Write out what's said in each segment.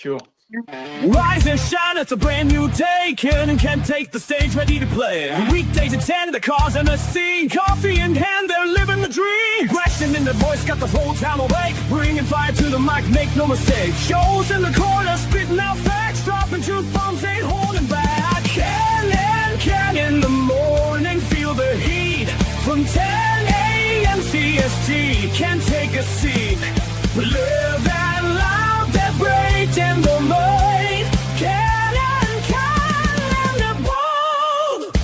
Cool. Rise and shine, it's a brand new day. Ken can take the stage, ready to play. Weekdays at 10, the cars and the scene. Coffee in hand, they're living the dream. Question in the voice, got the whole town awake. Bringing fire to the mic, make no mistake. Shows in the corner, spitting out facts. Dropping truth bombs, ain't holding back. Ken in the morning, feel the heat. From 10 a.m. CST, can take a seat. Live and loud, that break in the mind. Ken and the bold.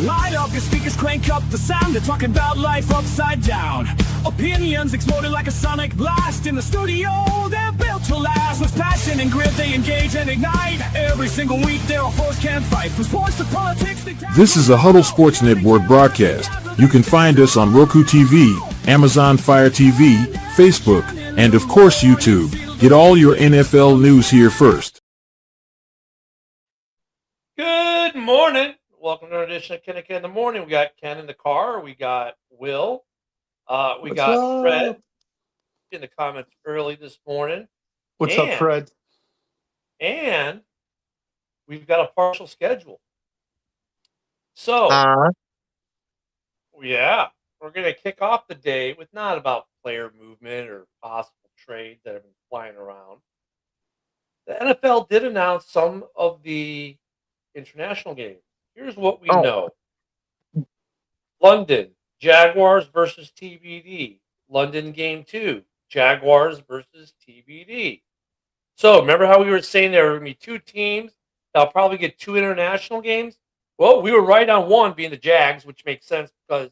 Light up your speakers, crank up the sound. They're talking about life upside down. Opinions exploding like a sonic blast. In the studio, they're built to last. With passion and grit, they engage and ignite. Every single week, they're a force can't fight. From sports to politics. This is a Huddle Sports Network broadcast. You can find us on Roku TV, Amazon Fire TV, Facebook, and of course YouTube. Get all your NFL news here first. Good morning. Welcome to our edition of Ken and Ken in the Morning. We got Ken in the car. We got Will. We got Fred in the comments early this morning. What's up, Fred? And we've got a partial schedule. So, yeah, we're going to kick off the day with not about player movement or possible trades that have been flying around. The NFL did announce some of the international games. Here's what we know. London, Jaguars versus TBD. London game 2, Jaguars versus TBD. So remember how we were saying there were going to be two teams that'll probably get two international games? Well, we were right on one being the Jags, which makes sense because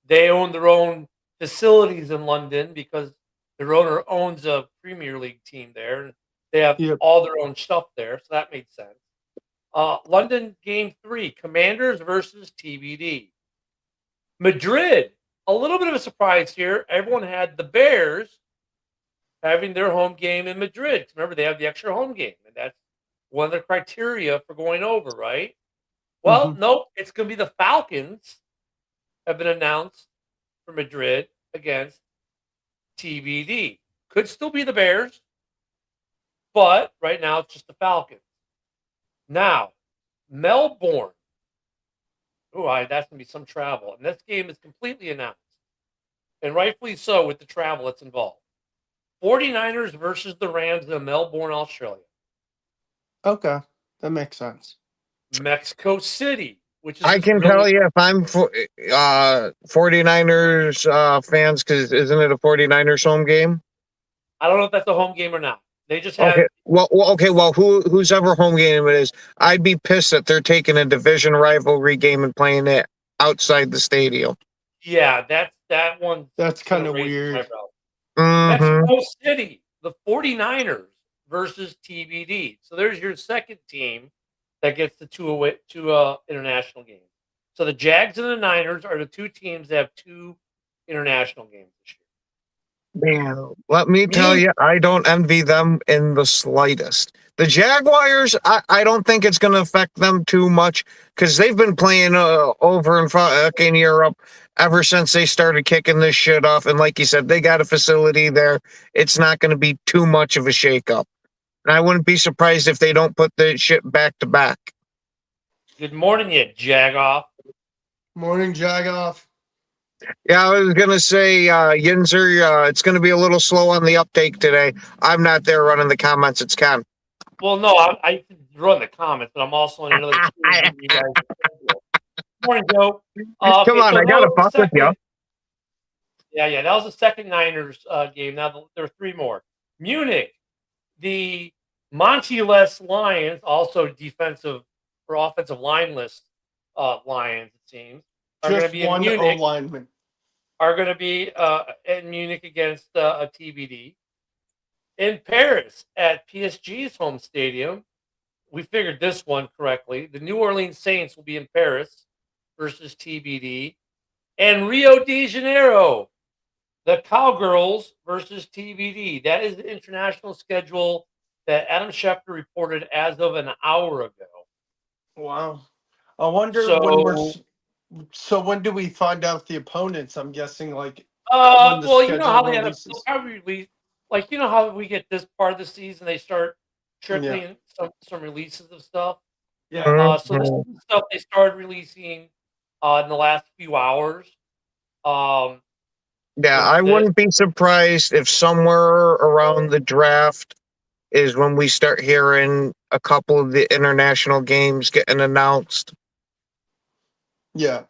they own their own facilities in London because their owner owns a Premier League team there. And they have all their own stuff there, so that made sense. London game 3, Commanders versus TBD. Madrid, a little bit of a surprise here. Everyone had the Bears having their home game in Madrid. Remember, they have the extra home game, and that's one of the criteria for going over, right? Well, nope, it's going to be the Falcons have been announced for Madrid against TBD. Could still be the Bears, but right now it's just the Falcons. Now, Melbourne. That's going to be some travel. And this game is completely announced. And rightfully so with the travel that's involved. 49ers versus the Rams in Melbourne, Australia. Okay, that makes sense. Mexico City, which is... I can tell you if I'm 49ers fans, because isn't it a 49ers home game? I don't know if that's a home game or not. They just have... Okay, well, whose ever home game it is, I'd be pissed that they're taking a division rivalry game and playing it outside the stadium. Yeah, that one. That's kind of weird. Mexico City, the 49ers versus TBD. So there's your second team that gets the two international games. So the Jags and the Niners are the two teams that have two international games this year. Man, let me tell you, I don't envy them in the slightest. The Jaguars, I don't think it's going to affect them too much because they've been playing over in fucking Europe ever since they started kicking this shit off. And like you said, they got a facility there. It's not going to be too much of a shakeup. And I wouldn't be surprised if they don't put the shit back to back. Good morning, you Jagoff. Morning, Jagoff. Yeah, I was going to say, Yinzer, it's going to be a little slow on the uptake today. I'm not there running the comments. It's Ken. Well, no, I run the comments, but I'm also in another screen. You guys. Morning, Joe. Come on, I got to fuck with you. Yeah, that was the second Niners game. Now there are three more. Munich, the Monty-less Lions, also defensive or offensive line-less Lions, it seems, are going to be in Munich. Lineman. Are going to be in Munich against a TBD. In Paris at PSG's home stadium, we figured this one correctly. The New Orleans Saints will be in Paris versus TBD. And Rio de Janeiro, the Cowgirls versus TBD. That is the international schedule that Adam Schefter reported as of an hour ago. Wow. I wonder when do we find out the opponents? I'm guessing well, you know how they have probably release, like, you know how we get this part of the season, they start trickling some releases of stuff. Yeah. So this is the stuff they started releasing in the last few hours. Yeah, There's I the- wouldn't be surprised if somewhere around the draft is when we start hearing a couple of the international games getting announced. Yeah.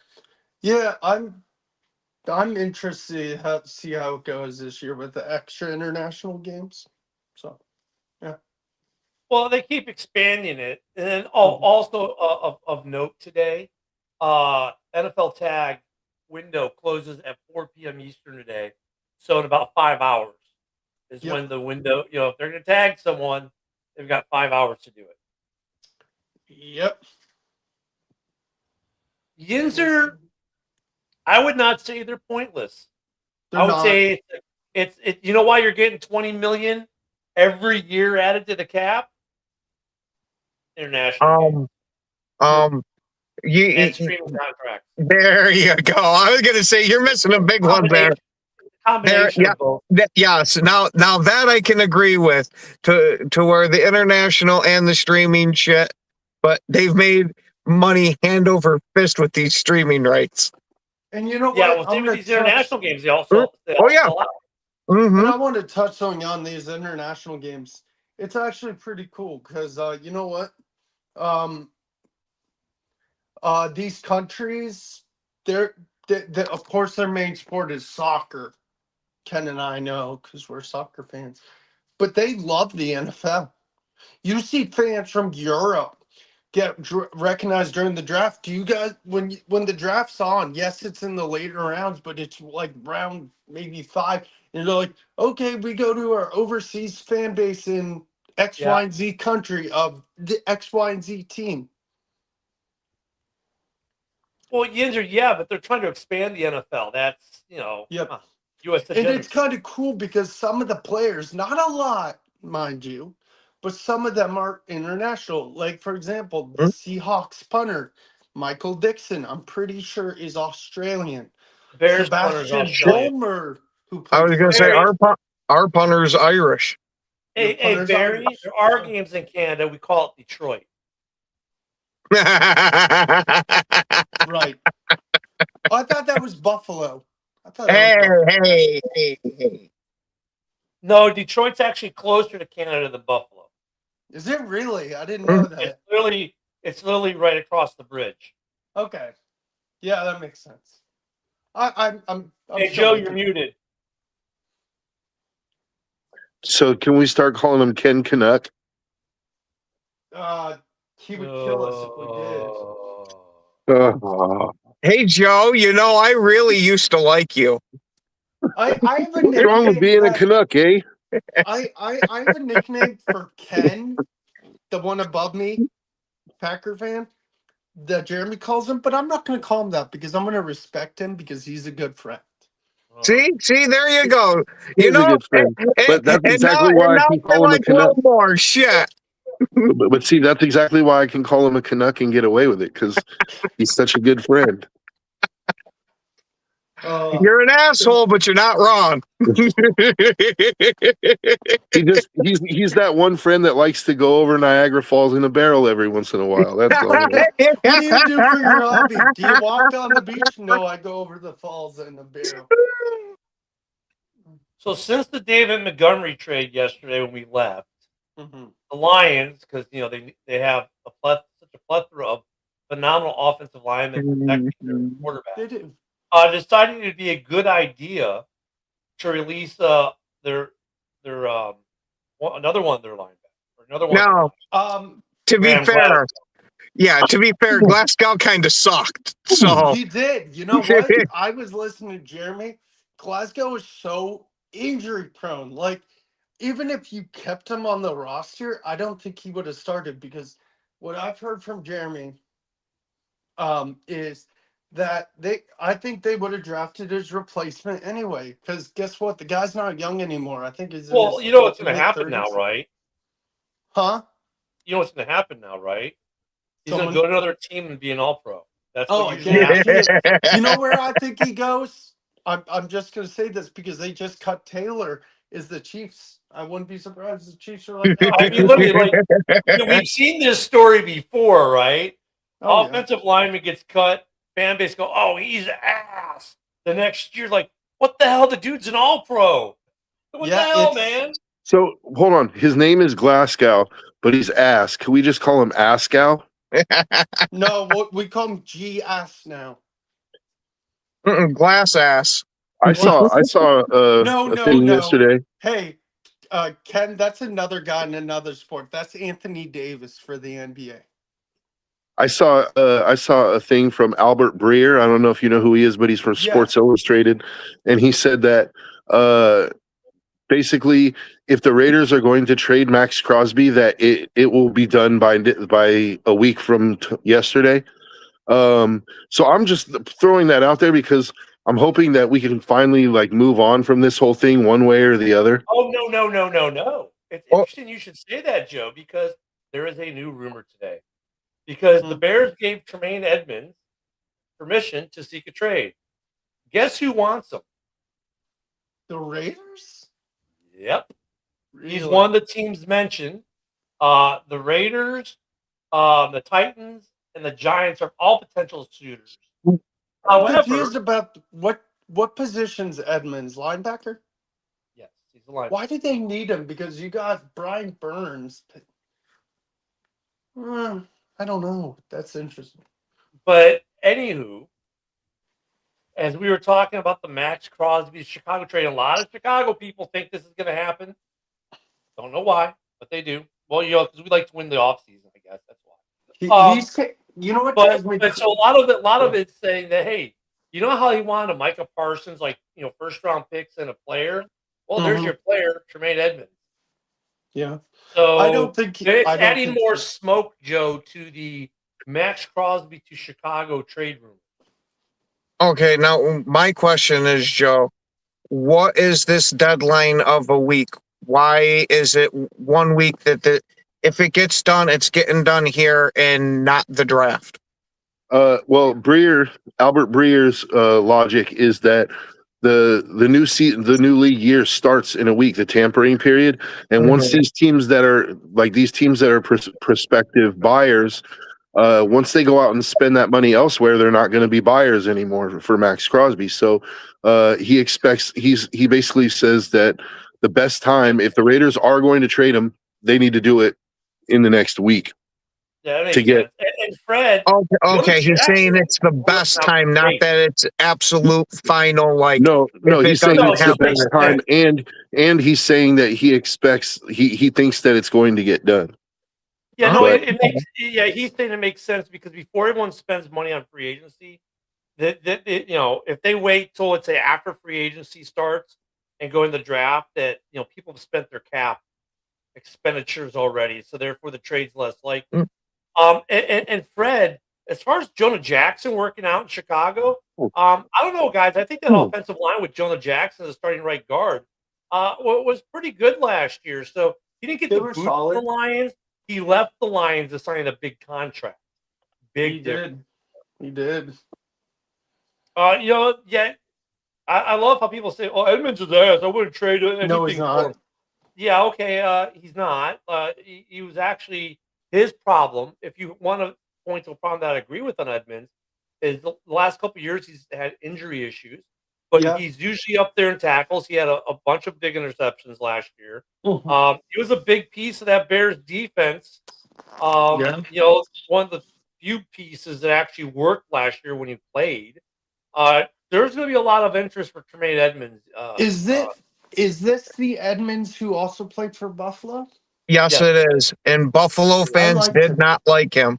I'm interested to see how it goes this year with the extra international games. So Well, they keep expanding it, and then Mhm. also of note today, NFL tag window closes at 4 p.m. Eastern today, so in about 5 hours is Yep. when the window. If they're going to tag someone, they've got 5 hours to do it. Yep. Yinzer, I would not say they're pointless. They're I would not. say it's you know why you're getting 20 million every year added to the cap? International games and streaming contracts. There you go. I was gonna say you're missing a big one there. Combination yeah. of both. Yes. Now that I can agree with to where the international and the streaming shit, but they've made money hand over fist with these streaming rights. And you know Yeah, what? well, I'm same with gonna these international games. They also yeah. sell out. Mm-hmm. And I want to touch on these international games. It's actually pretty cool because you know what? These countries, they of course their main sport is soccer. Ken and I know because we're soccer fans, but they love the NFL. You see fans from Europe get recognized during the draft. Do you guys, when the draft's on? Yes, it's in the later rounds, but it's like round maybe 5, and they're like, okay, we go to our overseas fan base in X, Y, and Z country of the X, Y, and Z team. Well, Yinzer, yeah, but they're trying to expand the NFL. That's Yep. U.S. And it's kind of cool because some of the players, not a lot, mind you, but some of them are international. Like, for example, the Seahawks punter, Michael Dixon, I'm pretty sure is Australian. Bears punter's Sebastian Australian. Vollmer, who I played was gonna say our punter's Irish. Hey, punter's Barry, Irish. there are games in Canada. We call it Detroit. Right. I thought that was Buffalo. I thought hey. No, Detroit's actually closer to Canada than Buffalo. Is it really? I didn't know that. It's literally right across the bridge. Okay. Yeah, that makes sense. I'm Hey, still Joe, making- you're muted. So can we start calling him Ken Canuck? He would kill us if we did. Hey Joe, I really used to like you. I have a What's wrong with being a Canuck, eh? I have a nickname for Ken, the one above me, Packer fan, that Jeremy calls him, but I'm not going to call him that because I'm going to respect him because he's a good friend. See, there you go. He's a good friend. But that's exactly why I can call him a Canuck. More shit. But see, that's exactly why I can call him a Canuck and get away with it because he's such a good friend. You're an asshole, but you're not wrong. He's that one friend that likes to go over Niagara Falls in a barrel every once in a while. That's all. What do you do for your hobby? Do you walk on the beach? No, I go over the falls in the barrel. So since the David Montgomery trade yesterday when we left, Mm-hmm. the Lions, because they have such a plethora of phenomenal offensive linemen protecting their quarterback, They do. decided it would be a good idea to release another one of their linebackers or another one. No. To be fair, Glasgow kind of sucked. So He did. You know what? I was listening to Jeremy. Glasgow is so injury prone. Like, even if you kept him on the roster, I don't think he would have started because what I've heard from Jeremy is that I think they would have drafted his replacement anyway. Because guess what? The guy's not young anymore. I think he's Well, you know what's going to happen now, right? Huh? You know what's going to happen now, right? He's going to go to another team and be an All-Pro. That's what usually happens. You know where I think he goes? I'm just going to say this because they just cut Taylor. is the Chiefs. I wouldn't be surprised if the Chiefs are like, I mean, literally, like, we've seen this story before, right? oh, yeah. Offensive lineman gets cut, fan base go, oh, he's ass. The next year, like, what the hell? The dude's an all-pro. What Yeah, the hell, it's- man? So hold on. His name is Glasgow, but he's ass. Can we just call him Ascow? No, we call him GS now. Glass ass. I saw No, a no, thing no. yesterday. Hey, Ken, that's another guy in another sport. That's Anthony Davis for the NBA. I saw a thing from Albert Breer. I don't know if you know who he is, but he's from Yeah. Sports Illustrated, and he said that basically, if the Raiders are going to trade Max Crosby, that it will be done by a week from yesterday. So I'm just throwing that out there because I'm hoping that we can finally like move on from this whole thing one way or the other. Oh, no. It's interesting you should say that, Joe, because there is a new rumor today. Because the Bears gave Tremaine Edmonds permission to seek a trade. Guess who wants him? The Raiders? Yep. Really? He's one of the teams mentioned. The Raiders, the Titans, and the Giants are all potential suitors. I'm However, confused about what position's Edmonds? Linebacker? yes, he's the linebacker. Why do they need him? Because you got Brian Burns. I don't know. That's interesting. But anywho, as we were talking about the Max Crosby Chicago trade, a lot of Chicago people think this is going to happen. Don't know why, but they do. Well, because we like to win the offseason, I guess that's why. He's, you know what? But so a lot of it's saying that, hey, you know how he wanted a Micah Parsons, like, first round picks and a player. Well, there's your player, Tremaine Edmonds. Yeah. So I don't think it's I don't adding think more so. smoke, Joe, to the Max Crosby to Chicago trade room. Okay, now my question is, Joe, what is this deadline of a week? Why is it 1 week that if it gets done, it's getting done here and not the draft? Well, Albert Breer's logic is that the new league year starts in a week, the tampering period, and once these teams that are prospective buyers, once they go out and spend that money elsewhere, they're not going to be buyers anymore for Max Crosby. So he basically says that the best time, if the Raiders are going to trade him, they need to do it in the next week. Yeah, that makes To get- sense. And Fred, Okay, he's saying it's the best time, not that it's absolute final. Like, No, if he's it saying doesn't it's the happen, best time, and he's saying that he thinks that it's going to get done. yeah, no, But- it makes he's saying it makes sense because before everyone spends money on free agency, if they wait till let's say after free agency starts and go in the draft, that people have spent their cap expenditures already, so therefore the trade's less likely. And Fred, as far as Jonah Jackson working out in Chicago, I don't know, guys. I think that offensive line with Jonah Jackson as a starting right guard was pretty good last year. So he didn't get They the were boot from solid. the Lions. He left the Lions to sign a big contract. He Big difference. did. He did. I love how people say, "Oh, Edmonds is ass. I wouldn't trade anything." No, he's for not. him." Yeah, okay. He's not. He was actually his problem. If you want to point to a problem that I agree with on Edmonds, is the last couple of years he's had injury issues, but Yeah. he's usually up there in tackles. He had a bunch of big interceptions last year. He was a big piece of that Bears defense. Yeah. One of the few pieces that actually worked last year when he played. There's going to be a lot of interest for Tremaine Edmonds. Is this the Edmonds who also played for Buffalo? yes, Yeah. it is. And Buffalo fans liked did him. not like him.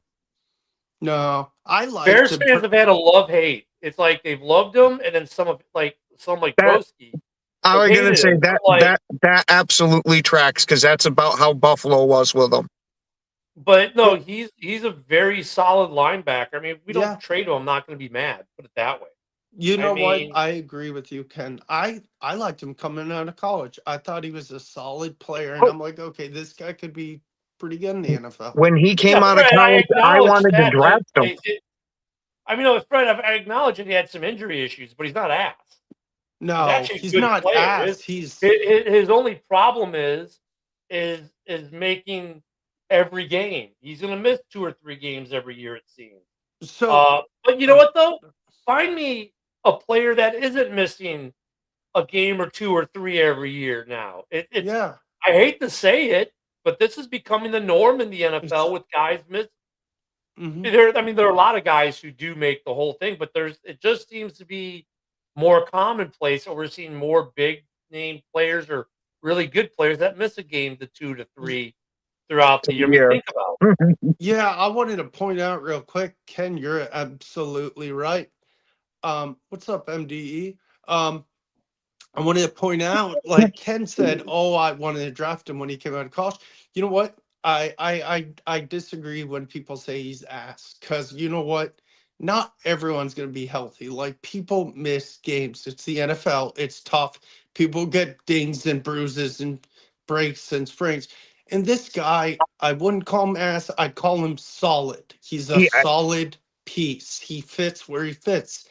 No, I like Bears fans have had a love-hate. It's like they've loved him, and then some like That- Broski. I was hated gonna say him, that but, like- that absolutely tracks because that's about how Buffalo was with him. But no, he's a very solid linebacker. I mean, if we don't Yeah. trade him, I'm not going to be mad. Put it that way. You know mean- what? I agree with you, Ken. I liked him coming out of college. I thought he was a solid player, and Oh. I'm like, okay, this guy could be pretty good in the NFL. When he came Yeah, out of Fred, college, I acknowledge wanted to that, draft but him. Fred, I acknowledge that he had some injury issues, but he's not ass. No, actually a he's good not player. ass. He's His only problem is making every game. He's going to miss 2 or 3 games every year, it seems. so. But you know what though? Find me a player that isn't missing a game or 2 or 3 every year now. It's Yeah. I hate to say it, but this is becoming the norm in the NFL It's- with guys miss. Mhm. There are a lot of guys who do make the whole thing, but it just seems to be more commonplace, or we're seeing more big name players or really good players that miss a game to 2 to 3 throughout the year. I mean, Yeah. think about it. Yeah, I wanted to point out real quick, Ken, you're absolutely right. What's up, MDE? I wanted to point out, like Ken said, oh, I wanted to draft him when he came out of college. You know what? I disagree when people say he's ass, because you know what? Not everyone's gonna be healthy. Like people miss games. It's the NFL. It's tough. People get dings and bruises and breaks and sprains. And this guy, I wouldn't call him ass. I'd call him solid. He's a Yeah, solid piece. He fits where he fits.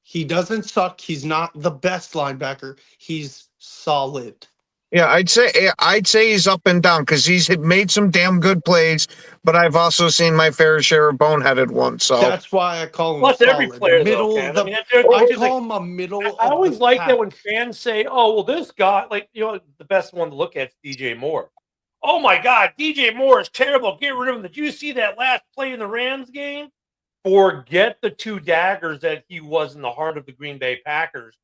He doesn't suck. He's not the best linebacker. He's solid. yeah, I'd say he's up and down because he's made some damn good plays, but I've also seen my fair share of boneheaded ones. So That's why I call him Plus, every solid. player, though, Middle Ken. of the. I mean, there's I just like, call him a middle. I of always the like that pack. when fans say, "Oh, well, this guy, like, the best one to look at is DJ Moore." Oh my God, DJ Moore is terrible. Get rid of him. Did you see that last play in the Rams game? Forget the 2 daggers that he was in the heart of the Green Bay Packers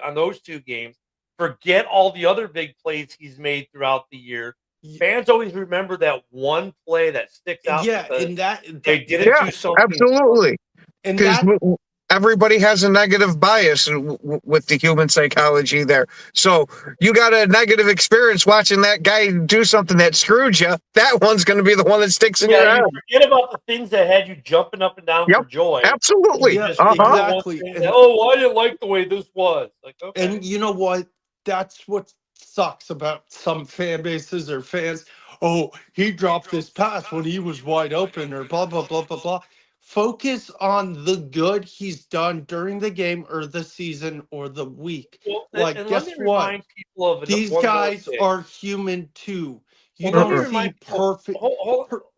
on those 2 games. Forget all the other big plays he's made throughout the year. Fans always remember that one play that sticks out. Yeah, because and that they didn't yeah, do something. absolutely. and Because that everybody has a negative bias with the human psychology there. So you got a negative experience watching that guy do something that screwed you. That one's going to be the one that sticks in your Yeah, head. you forget about the things that had you jumping up and down Yep, for joy. absolutely. Yeah, Just Uh-huh. exactly. Thing And- that, oh, I didn't like the way this was. Like, okay. And you know what? That's what sucks about some fan bases or fans. Oh, he dropped this pass when he was wide open, or blah, blah, blah, blah, blah. Focus on the good he's done during the game or the season or the week. Well, Like, and guess let me what? remind people of These one more guys thing. are human too. You Well, let me don't see remind people- perfect.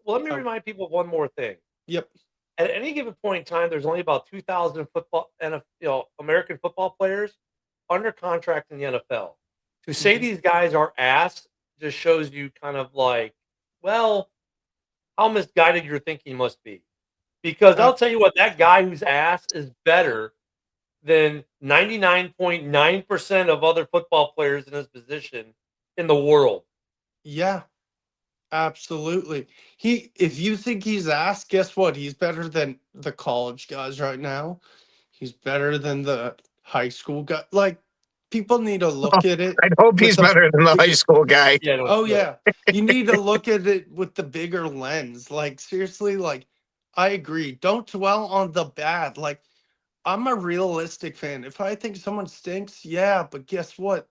let me oh. remind people of one more thing. Yep. At any given point in time, there's only about 2,000 football and American football players under contract in the NFL. To say Mhm. these guys are ass just shows you kind of like, well, how misguided your thinking must be. Because I'll tell you what, that guy who's ass is better than 99.9% of other football players in his position in the world. Yeah. Absolutely. If you think he's ass, guess what? He's better than the college guys right now. He's better than the high school guy. Like, people need to look at it. I'd hope with he's the better than the high bigger- school guy. Yeah, no Oh shit. yeah. You need to look at it with the bigger lens. Like, seriously, like, I agree. Don't dwell on the bad. Like, I'm a realistic fan. If I think someone stinks, yeah, but guess what?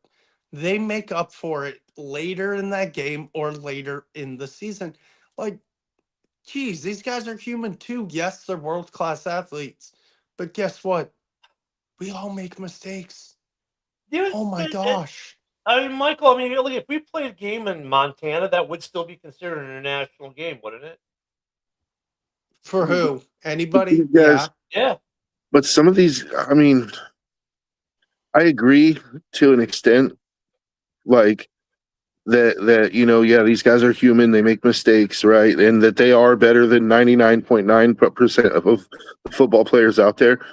They make up for it later in that game or later in the season. Like, geez, these guys are human too. Yes, they're world class athletes, but guess what? We all make mistakes. Dude, Oh my it- gosh. I mean, Michael, I mean, really, if we played a game in Montana, that would still be considered an international game, wouldn't it? For who? Anybody? You guys- Yeah. Yeah. But some of these, I mean, I agree to an extent, like that yeah, these guys are human, they make mistakes, right? And that they are better than 99.9% of the football players out there.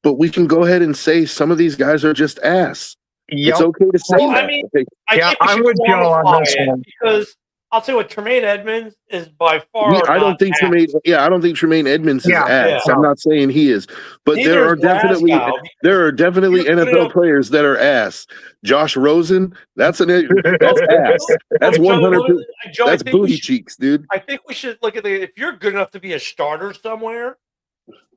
But we can go ahead and say some of these guys are just ass. Yep. It's okay to say Well, that. I mean, Okay. I Yeah, think we I'm should with Joe on qualify this it one. because I'll tell you what, Tremaine Edmonds is by far. I don't not think ass. Tremaine Edmonds is Yeah, ass. yeah. I'm not saying he is, but Neither there is are definitely Glasgow, because there are definitely you're putting NFL up- players that are ass. Josh Rosen, that's ass. That's Joe, 100%. Joe, That's I think we booty should- cheeks, dude. I think we should look at if you're good enough to be a starter somewhere,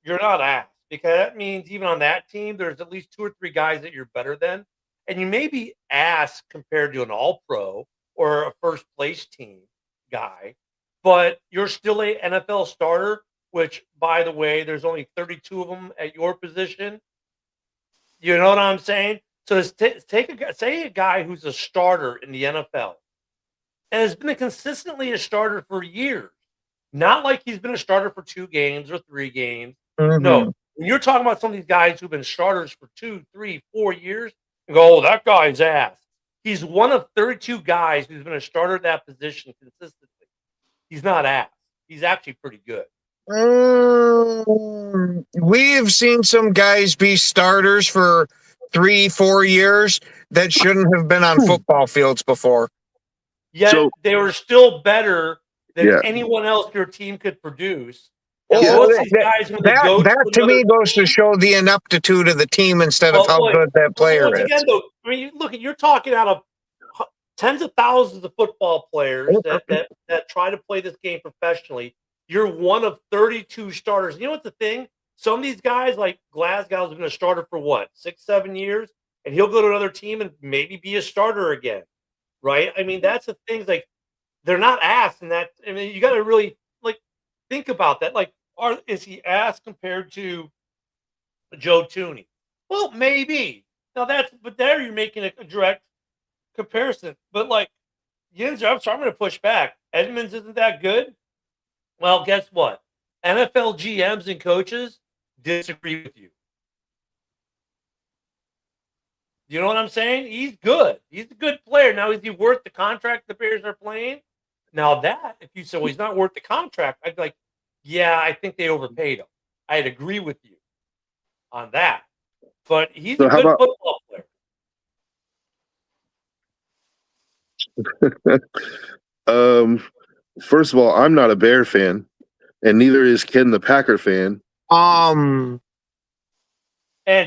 you're not ass, because that means even on that team, there's at least 2 or 3 guys that you're better than, and you may be ass compared to an All-Pro or a first place team guy, but you're still a NFL starter. Which, by the way, there's only 32 of them at your position. You know what I'm saying? So say a guy who's a starter in the NFL and has been consistently a starter for years. Not like he's been a starter for 2 games or 3 games. No. When you're talking about some of these guys who've been starters for 2, 3, 4 years, you go, oh, that guy's ass. He's one of 32 guys who's been a starter at that position consistently. He's not ass. He's actually pretty good. We've seen some guys be starters for 3, 4 years that shouldn't have been on football fields before. Yet So- they were still better than Yeah. anyone else your team could produce. And Well, most of these guys, when they go That to me goes to show the ineptitude of the team instead of how good that player once is. again, though, I mean, you're talking out of tens of thousands of football players that try to play this game professionally. You're one of 32 starters. You know what the thing? Some of these guys, like Glasgow's been a starter for what, 6, 7 years, and he'll go to another team and maybe be a starter again, right? I mean, that's the things. Like, they're not ass, and that. I mean, you got to really think about that. Like, is he ass compared to Joe Tooney? Well, maybe. Now but there you're making a direct comparison. But like Yinzer, I'm going to push back. Edmonds isn't that good. Well, guess what? NFL GMs and coaches disagree with you. You know what I'm saying? He's good. He's a good player. Now, is he worth the contract the Bears are playing? Now that, if you say, well, he's not worth the contract, I'd be like, yeah, I think they overpaid him. I'd agree with you on that. But he's a good football player. First of all, I'm not a Bear fan, and neither is Ken the Packer fan. And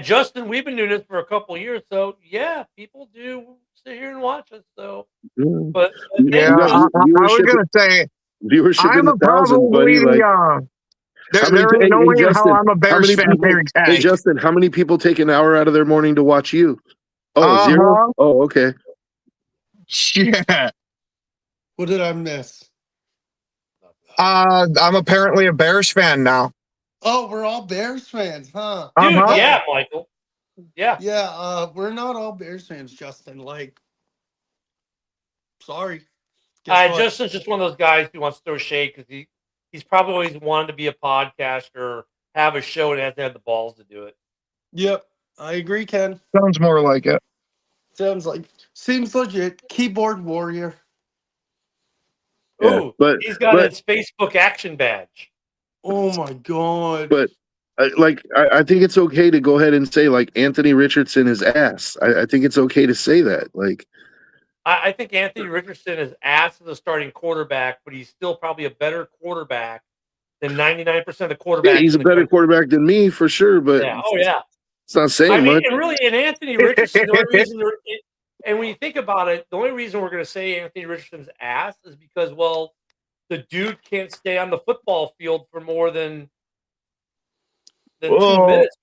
Justin, we've been doing this for a couple of years, so yeah, people do sit here and watch us. So, but yeah, I was gonna say viewership in the thousands, buddy. Like, there ain't no way in hell I'm a Bears fan. Hey, Justin, how many people take an hour out of their morning to watch you? Oh, 0? Oh, okay. Yeah. What did I miss? I'm apparently a Bears fan now. Oh, we're all Bears fans, huh? Dude, yeah, Michael. Yeah. Yeah, we're not all Bears fans, Justin. Like, sorry. Justin's just one of those guys who wants to throw shade because he's probably always wanted to be a podcaster or have a show and hasn't had the balls to do it. Yep, I agree, Ken. Sounds more like it. Seems legit. Keyboard warrior. Ooh, but he's got his Facebook action badge. Oh my god! But I think it's okay to go ahead and say like Anthony Richardson is ass. I think it's okay to say that. Like, I think Anthony Richardson is ass as a starting quarterback, but he's still probably a better quarterback than 99% of the quarterbacks. Yeah, he's a better quarterback than me for sure. But it's not saying much. And Anthony Richardson, the only reason, and when you think about it, the only reason we're going to say Anthony Richardson's ass is because, well, the dude can't stay on the football field for more than 2 minutes.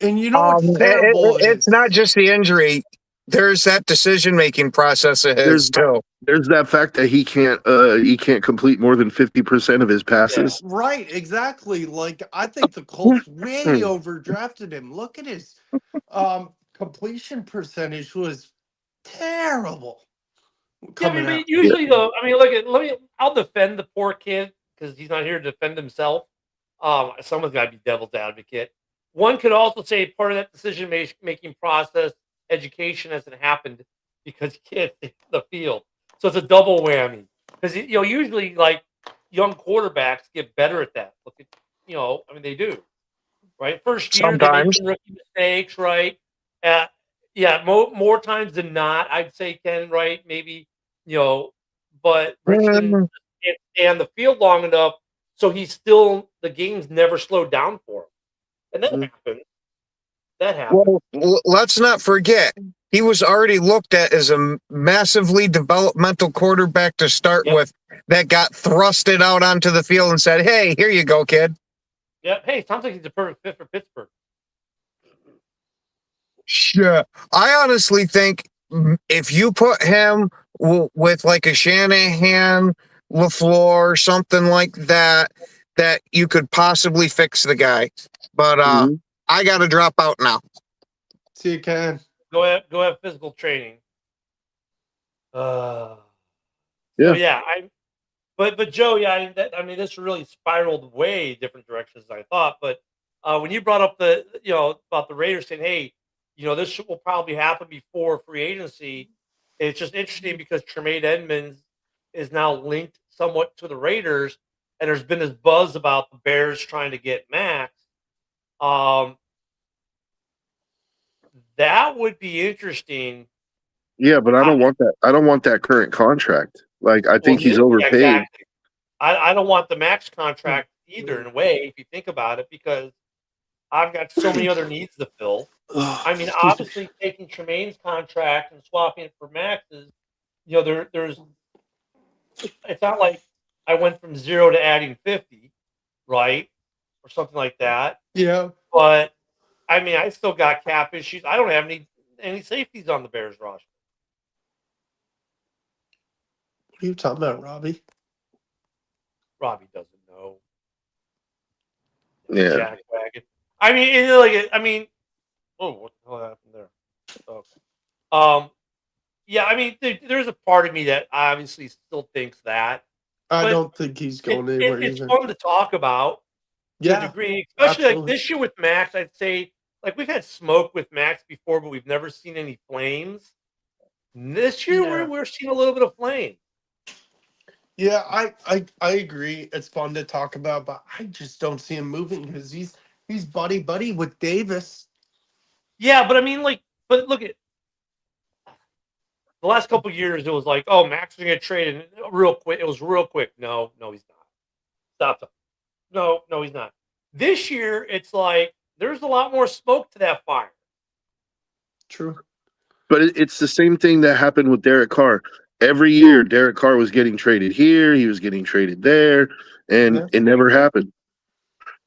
And you know what's terrible? It's not just the injury. There's that decision-making process of his too. There's that fact that he can't complete more than 50% of his passes. Yeah. Right, exactly. Like, I think the Colts way overdrafted him. Look at his completion percentage was terrible. Yeah, but usually though, I mean, I'll defend the poor kid because he's not here to defend himself. Someone's got to be devil's advocate. One could also say part of that decision making process, education hasn't happened because he can't stay on the field. So it's a double whammy. Because usually like young quarterbacks get better at that. Look at they do. Right? First year they make some rookie mistakes, right? More times than not, I'd say Ken, right? Maybe, but Richardson can't stay on the field long enough, so the game's never slowed down for him. And that happened. That happened. Well, let's not forget, he was already looked at as a massively developmental quarterback to start with that got thrusted out onto the field and said, hey, here you go, kid. Yeah, hey, sounds like he's a perfect fit for Pittsburgh. Sure. I honestly think if you put him with like a Shanahan, LaFleur, something like that you could possibly fix the guy. But I got to drop out now. See you, Ken. Go have physical training. Yeah. So yeah, but Joe, yeah, I mean, this really spiraled way different directions than I thought. But when you brought up about the Raiders saying, hey, this will probably happen before free agency, it's just interesting because Tremaine Edmonds is now linked somewhat to the Raiders, and there's been this buzz about the Bears trying to get Max. That would be interesting. Yeah, but I don't want that. I don't want that current contract. Like, I think he's overpaid. Exactly. I don't want the Max contract either, in a way, if you think about it, because I've got so many other needs to fill. I mean, obviously, taking Tremaine's contract and swapping it for Max's, there's. It's not like I went from 0 to adding 50, right, or something like that. Yeah. But I mean, I still got cap issues. I don't have any safeties on the Bears roster. What are you talking about, Robbie? Robbie doesn't know. Yeah. Jack wagon. I mean, oh, what the hell happened there? Okay. Yeah, I mean, there's a part of me that obviously still thinks that. I don't think he's going anywhere It's either. fun to talk about to a Yeah. degree, especially like absolutely. this year with Max. I'd say, like, we've had smoke with Max before, but we've never seen any flames. This year, Yeah. we're seeing a little bit of flame. Yeah, I agree. It's fun to talk about, but I just don't see him moving because he's buddy with Davis. Yeah, but I mean, but look at the last couple of years. It was like, oh, Max is going to get traded real quick. It was real quick. No, he's not. Stop. No, he's not. This year, it's like there's a lot more smoke to that fire. True. But it's the same thing that happened with Derek Carr. Every year, Derek Carr was getting traded here. He was getting traded there, and Yeah. it never happened.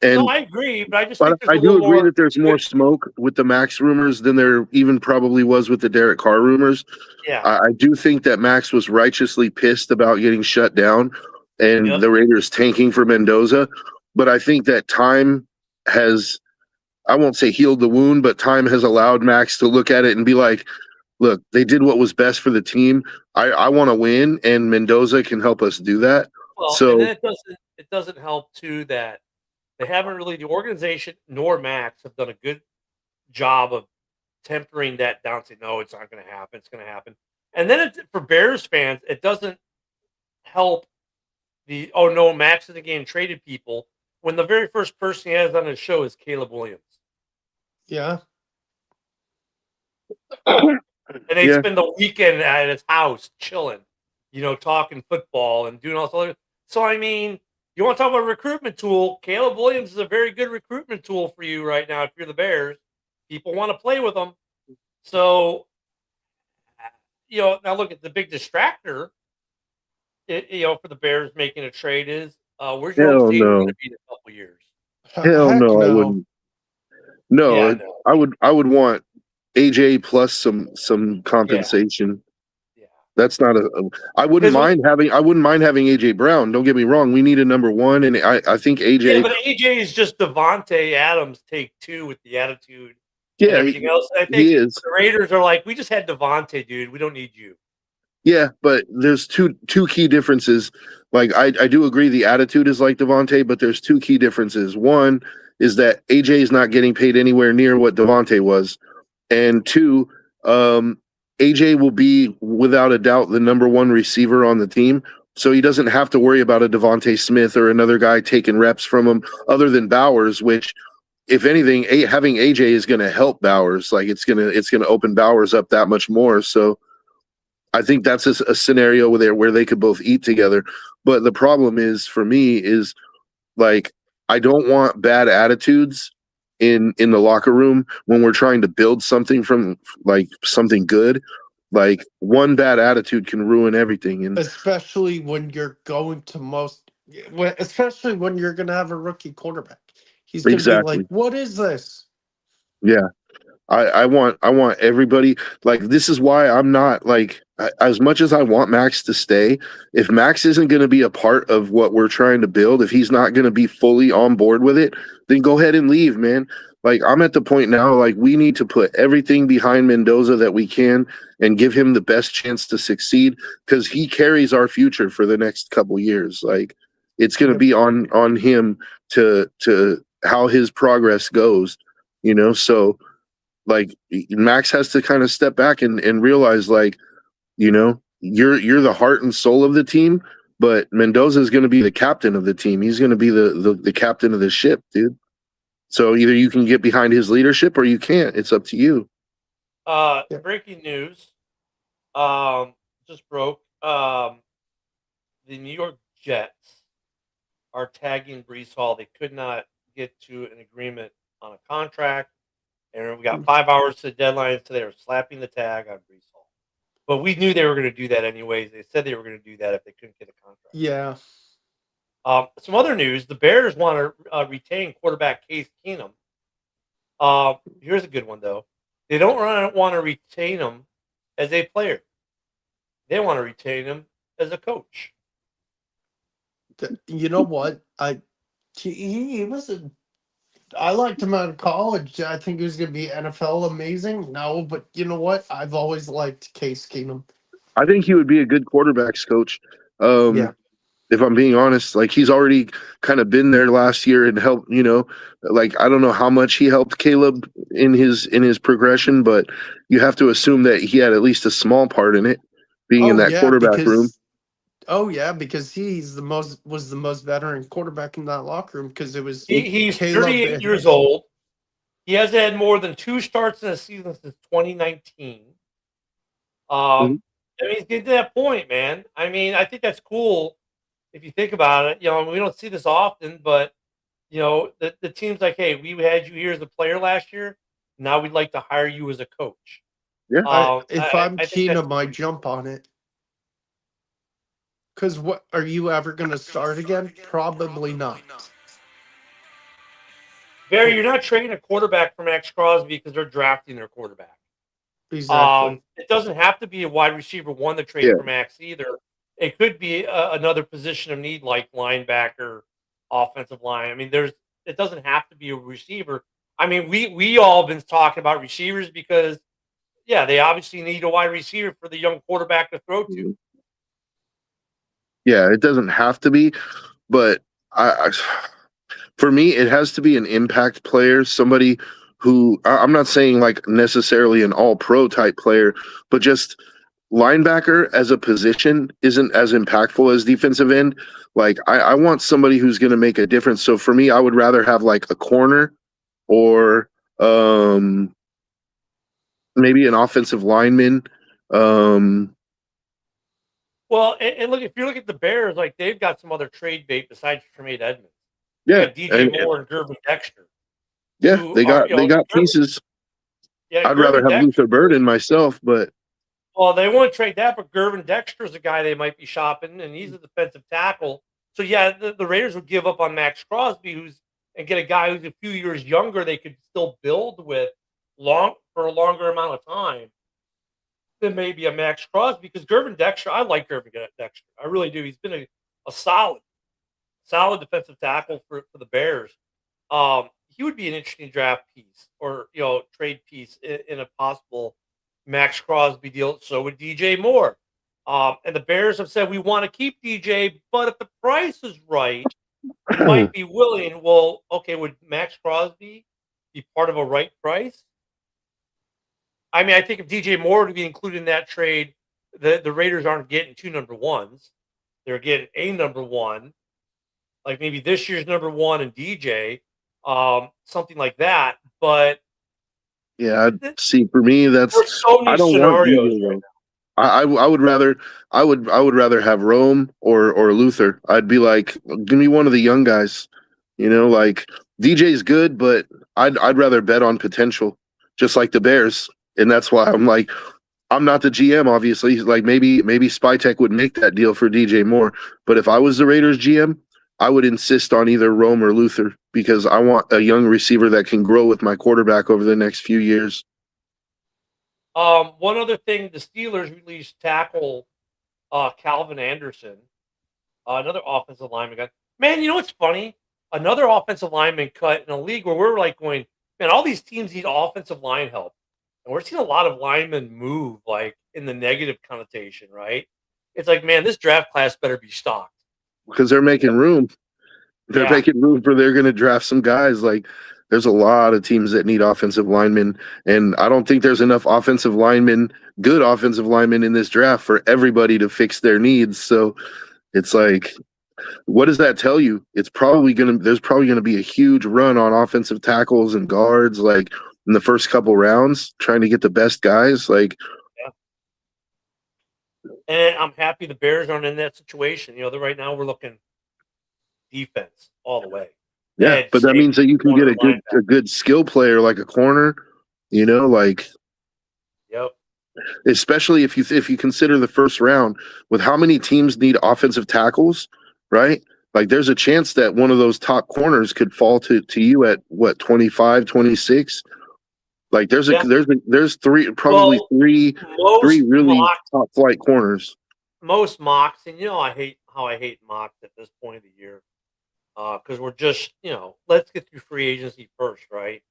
And No, I agree, but I just but think there's I a do little agree more. that there's more smoke with the Max rumors than there even probably was with the Derek Carr rumors. Yeah, I do think that Max was righteously pissed about getting shut down and Yep. the Raiders tanking for Mendoza. But I think that time has, I won't say healed the wound, but time has allowed Max to look at it and be like, look, they did what was best for the team. I want to win, and Mendoza can help us do that. well, So- and then it doesn't help too that they haven't really, the organization nor Max have done a good job of tempering that down. Say, no, it's not going to happen. It's going to happen. And then for Bears fans, it doesn't help oh no, Max isn't getting traded people when the very first person he has on his show is Caleb Williams. Yeah. And they Yeah. spend the weekend at his house chilling, talking football and doing all this other. So, I mean, you want to talk about a recruitment tool? Caleb Williams is a very good recruitment tool for you right now if you're the Bears. People want to play with him. So, now look at the big distractor, for the Bears making a trade is where's your Hell safety no. going to be in a couple years? Hell Heck no, I wouldn't. No, Yeah, I know. I would want AJ plus some compensation. Yeah. That's not I wouldn't mind having AJ Brown. Don't get me wrong. We need a number one, and I think AJ. Yeah, but AJ is just Devontae Adams take two with the attitude and Yeah, everything else. I think he is. the Raiders are like, we just had Devontae, dude. We don't need you. Yeah, but there's two key differences. Like I do agree the attitude is like Devontae, but there's two key differences. One is that AJ is not getting paid anywhere near what Devontae was, and two, AJ will be without a doubt the number one receiver on the team. So he doesn't have to worry about a Devontae Smith or another guy taking reps from him other than Bowers, which, if anything, having AJ is going to help Bowers. Like it's gonna open Bowers up that much more. So I think that's a scenario where they could both eat together. But the problem is for me is like I don't want bad attitudes in the locker room when we're trying to build something from like something good. Like one bad attitude can ruin everything. And Especially when you're going to especially when you're going to have a rookie quarterback. He's going to be Exactly. like, what is this? yeah, I want everybody, like, this is why I'm not like, as much as I want Max to stay, if Max isn't going to be a part of what we're trying to build, if he's not going to be fully on board with it, then go ahead and leave, man. Like I'm at the point now, like we need to put everything behind Mendoza that we can and give him the best chance to succeed because he carries our future for the next couple years. Like it's going to Yep. be on him to how his progress goes, you know. So like Max has to kind of step back and realize like, you know, you're the heart and soul of the team, but Mendoza is going to be the captain of the team. He's going to be the captain of the ship, dude. So either you can get behind his leadership or you can't. It's up to you. Yeah. Breaking news. Just broke. The New York Jets are tagging Brees Hall. They could not get to an agreement on a contract, and we got 5 hours to the deadline, so they were slapping the tag on Brees Hall. But we knew they were going to do that anyways. They said they were going to do that if they couldn't get a contract. Yeah. Some other news: the Bears want to retain quarterback Case Keenum. Here's a good one though. They don't want to retain him as a player. They want to retain him as a coach. You know what? He was I liked him out of college. I think he was going to be NFL amazing. No, but you know what? I've always liked Case Keenum. I think he would be a good quarterbacks coach. Yeah. If I'm being honest, like he's already kind of been there last year and helped, you know, like I don't know how much he helped Caleb in his progression, but you have to assume that he had at least a small part in it, being in that quarterback room. Oh yeah, because was the most veteran quarterback in that locker room because it was He's Caleb 38 years old. He has had more than 2 starts in a season since 2019. I mean, he's getting to that point, man. I mean, I think that's cool if you think about it. You know, we don't see this often, but you know, the team's like, hey, we had you here as a player last year. Now we'd like to hire you as a coach. Yeah. If I'm Keenum, I jump on it. Because what are you ever going to start again? Probably not. Barry, you're not trading a quarterback for Max Crosby because they're drafting their quarterback. Exactly. It doesn't have to be a wide receiver one to trade for Max either. It could be another position of need like linebacker, offensive line. I mean, it doesn't have to be a receiver. I mean, we all been talking about receivers because, yeah, they obviously need a wide receiver for the young quarterback to throw to. Yeah, it doesn't have to be, but for me, it has to be an impact player, somebody who I'm not saying like necessarily an all-pro type player, but just linebacker as a position isn't as impactful as defensive end. Like I want somebody who's going to make a difference. So for me, I would rather have like a corner or maybe an offensive lineman. Well, and look, if you look at the Bears, like they've got some other trade bait besides Tremaine Edmonds. Yeah, DJ Moore and Gervin Dexter. Yeah, they got pieces. Yeah, I'd rather have Luther Burden myself, but well, they won't trade that. But Gervin Dexter's a guy they might be shopping, and he's a defensive tackle. So yeah, the Raiders would give up on Max Crosby, and get a guy who's a few years younger. They could still build with for a longer amount of time than maybe a Max Crosby. Because Gervin Dexter, I like Gervin Dexter, I really do. He's been a solid defensive tackle for the Bears. He would be an interesting draft piece or trade piece in a possible Max Crosby deal. So would DJ Moore. And the Bears have said we want to keep DJ, but if the price is right, we might be willing. Well, okay, would Max Crosby be part of a right price? I mean, I think if DJ Moore would be included in that trade, the Raiders aren't getting 2 number ones. They're getting a number one, like maybe this year's number one and DJ, something like that. But yeah, see, for me, that's so many I don't scenarios want DJ. I would rather have Rome or Luther. I'd be like, give me one of the young guys. Like DJ's good, but I'd rather bet on potential, just like the Bears. And that's why I'm like, I'm not the GM, obviously. Like maybe Spytech would make that deal for DJ Moore. But if I was the Raiders GM, I would insist on either Rome or Luther because I want a young receiver that can grow with my quarterback over the next few years. One other thing, the Steelers released tackle Calvin Anderson, another offensive lineman guy. Man, you know what's funny? Another offensive lineman cut in a league where we're like going, man, all these teams need offensive line help. And we're seeing a lot of linemen move like in the negative connotation, right? It's like, man, this draft class better be stocked. because they're making room. They're Yeah. making room for they're going to draft some guys. Like there's a lot of teams that need offensive linemen, and I don't think there's enough offensive linemen, good offensive linemen in this draft for everybody to fix their needs. So it's like, what does that tell you? There's probably gonna be a huge run on offensive tackles and guards, like in the first couple rounds, trying to get the best guys. Like, And I'm happy the Bears aren't in that situation. You know, right now we're looking defense all the way. yeah, Edge, but that means that you can get corner, a good skill player like a corner, you know, like Yep. especially if you consider the first round with how many teams need offensive tackles, right? Like there's a chance that one of those top corners could fall to you at what 25, 26. Like there's three really top flight corners. Most mocks, and you know I hate mocks at this point of the year, because we're just, you know, let's get through free agency first, right?